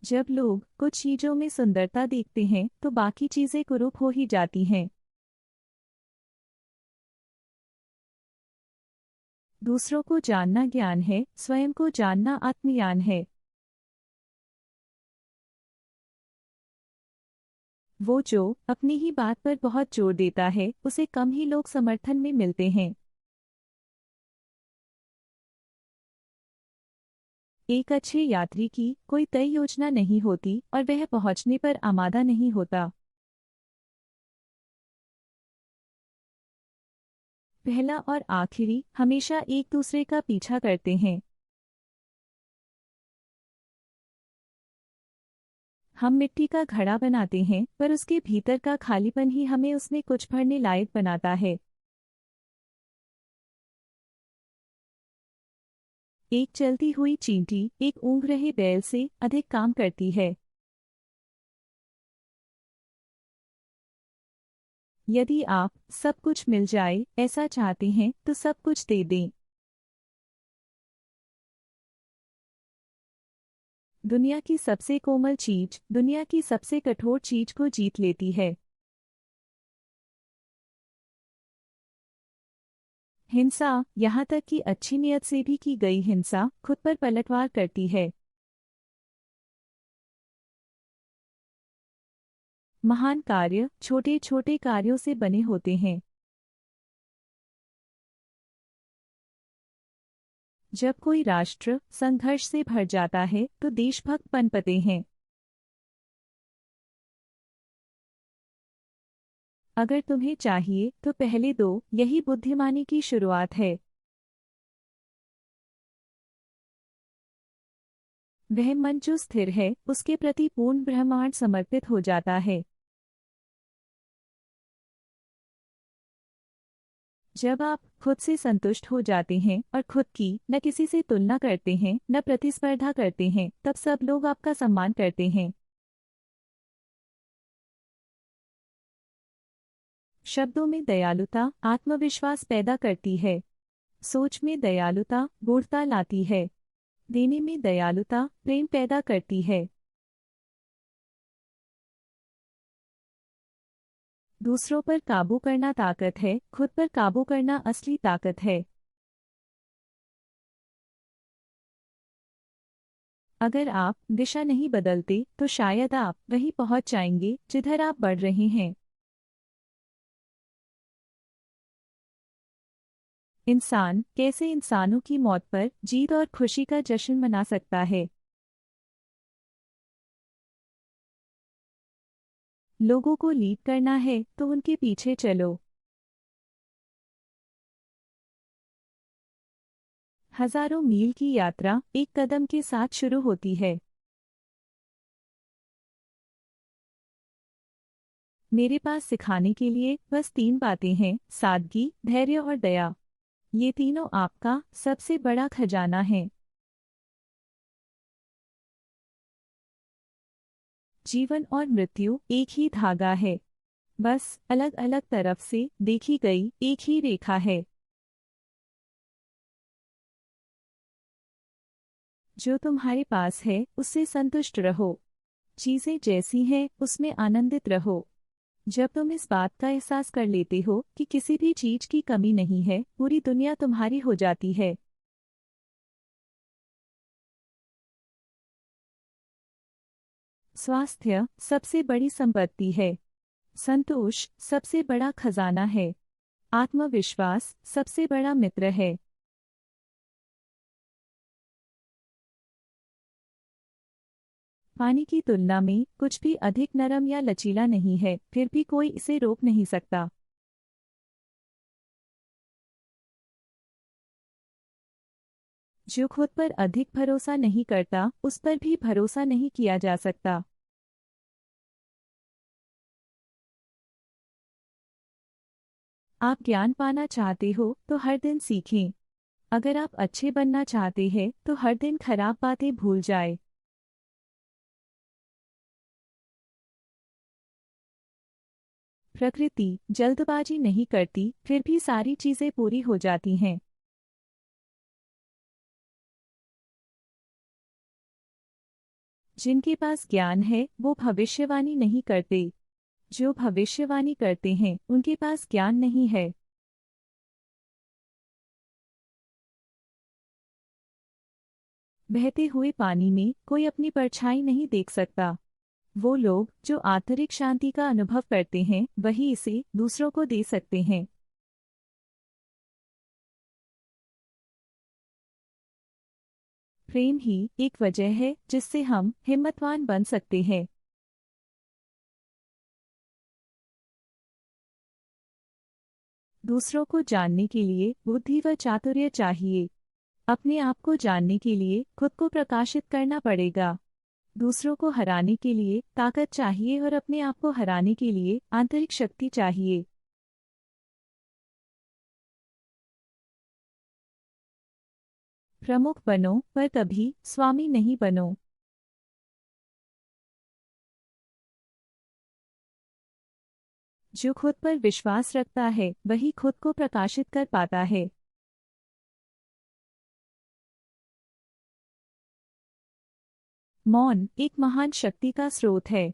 जब लोग कुछ चीजों में सुंदरता देखते हैं तो बाकी चीजें कुरूप हो ही जाती हैं। दूसरों को जानना ज्ञान है, स्वयं को जानना आत्मज्ञान है। वो जो अपनी ही बात पर बहुत जोर देता है उसे कम ही लोग समर्थन में मिलते हैं। एक अच्छे यात्री की कोई तय योजना नहीं होती और वह पहुंचने पर आमादा नहीं होता। पहला और आखिरी हमेशा एक दूसरे का पीछा करते हैं। हम मिट्टी का घड़ा बनाते हैं पर उसके भीतर का खालीपन ही हमें उसमें कुछ भरने लायक बनाता है। एक चलती हुई चींटी एक ऊँघ रहे बैल से अधिक काम करती है। यदि आप सब कुछ मिल जाए ऐसा चाहते हैं तो सब कुछ दे दें। दुनिया की सबसे कोमल चीज दुनिया की सबसे कठोर चीज को जीत लेती है। हिंसा, यहाँ तक कि अच्छी नियत से भी की गई हिंसा, खुद पर पलटवार करती है। महान कार्य छोटे छोटे कार्यों से बने होते हैं। जब कोई राष्ट्र संघर्ष से भर जाता है तो देशभक्त पनपते हैं। अगर तुम्हें चाहिए तो पहले दो, यही बुद्धिमानी की शुरुआत है। वह मन जो स्थिर है उसके प्रति पूर्ण ब्रह्मांड समर्पित हो जाता है। जब आप खुद से संतुष्ट हो जाते हैं और खुद की न किसी से तुलना करते हैं न प्रतिस्पर्धा करते हैं तब सब लोग आपका सम्मान करते हैं। शब्दों में दयालुता आत्मविश्वास पैदा करती है। सोच में दयालुता गूढ़ता लाती है। देने में दयालुता प्रेम पैदा करती है। दूसरों पर काबू करना ताकत है, खुद पर काबू करना असली ताकत है। अगर आप दिशा नहीं बदलते तो शायद आप वहीं पहुंच जाएंगे जिधर आप बढ़ रहे हैं। इंसान कैसे इंसानों की मौत पर जीत और खुशी का जश्न मना सकता है। लोगों को लीड करना है तो उनके पीछे चलो। हजारों मील की यात्रा एक कदम के साथ शुरू होती है। मेरे पास सिखाने के लिए बस तीन बातें हैं, सादगी, धैर्य और दया। ये तीनों आपका सबसे बड़ा खजाना है। जीवन और मृत्यु एक ही धागा है, बस अलग अलग तरफ से देखी गई एक ही रेखा है। जो तुम्हारे पास है उससे संतुष्ट रहो। चीजें जैसी हैं उसमें आनंदित रहो। जब तुम इस बात का एहसास कर लेते हो कि किसी भी चीज की कमी नहीं है, पूरी दुनिया तुम्हारी हो जाती है। स्वास्थ्य सबसे बड़ी संपत्ति है। संतोष सबसे बड़ा खजाना है। आत्मविश्वास सबसे बड़ा मित्र है। पानी की तुलना में कुछ भी अधिक नरम या लचीला नहीं है, फिर भी कोई इसे रोक नहीं सकता। जो खुद पर अधिक भरोसा नहीं करता उस पर भी भरोसा नहीं किया जा सकता। आप ज्ञान पाना चाहते हो तो हर दिन सीखें। अगर आप अच्छे बनना चाहते हैं तो हर दिन खराब बातें भूल जाए। प्रकृति जल्दबाजी नहीं करती, फिर भी सारी चीजें पूरी हो जाती हैं। जिनके पास ज्ञान है वो भविष्यवाणी नहीं करते। जो भविष्यवाणी करते हैं उनके पास ज्ञान नहीं है। बहते हुए पानी में कोई अपनी परछाई नहीं देख सकता। वो लोग जो आंतरिक शांति का अनुभव करते हैं वही इसे दूसरों को दे सकते हैं। प्रेम ही एक वजह है जिससे हम हिम्मतवान बन सकते हैं। दूसरों को जानने के लिए बुद्धि व चातुर्य चाहिए। अपने आप को जानने के लिए खुद को प्रकाशित करना पड़ेगा। दूसरों को हराने के लिए ताकत चाहिए और अपने आप को हराने के लिए आंतरिक शक्ति चाहिए। प्रमुख बनो पर कभी स्वामी नहीं बनो। जो खुद पर विश्वास रखता है वही खुद को प्रकाशित कर पाता है। मौन एक महान शक्ति का स्रोत है।